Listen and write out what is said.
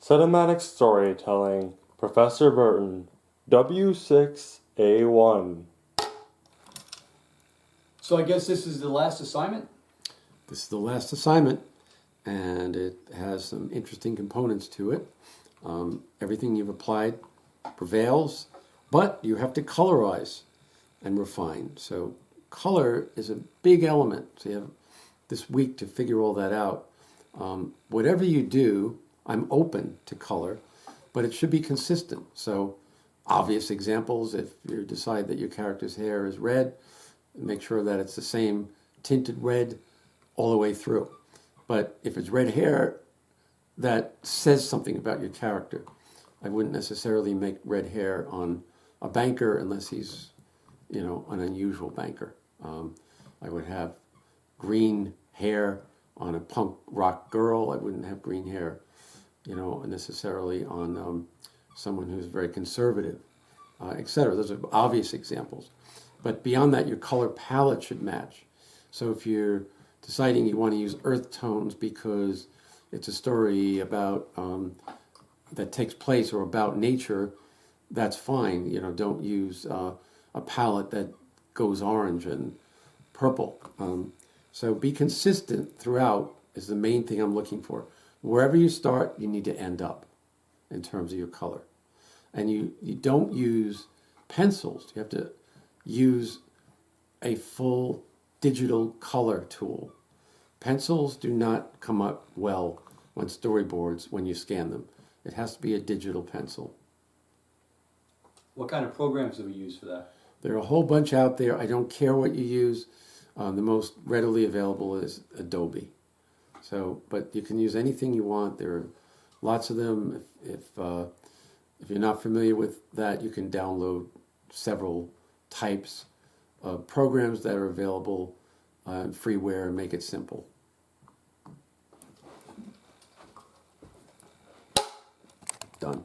Cinematic Storytelling, Professor Burton, W6A1. So I guess this is the last assignment? This is the last assignment, and it has some interesting components to it. Everything you've applied prevails, but you have to colorize and refine. So color is a big element. So you have this week to figure all that out. Whatever you do, I'm open to color, but it should be consistent. So obvious examples, if you decide that your character's hair is red, make sure that it's the same tinted red all the way through. But if it's red hair, that says something about your character. I wouldn't necessarily make red hair on a banker unless he's, an unusual banker. I would have green hair on a punk rock girl. I wouldn't have green hair, necessarily on someone who's very conservative, etc. Those are obvious examples. But beyond that, your color palette should match. So if you're deciding you want to use earth tones because it's a story about that takes place or about nature, that's fine. Don't use a palette that goes orange and purple. So be consistent throughout is the main thing I'm looking for. Wherever you start, you need to end up in terms of your color. And you don't use pencils. You have to use a full digital color tool. Pencils do not come up well on storyboards when you scan them. It has to be a digital pencil. What kind of programs do we use for that? There are a whole bunch out there. I don't care what you use. The most readily available is Adobe. But you can use anything you want. There are lots of them. If you're not familiar with that, you can download several types of programs that are available in freeware and make it simple. Done.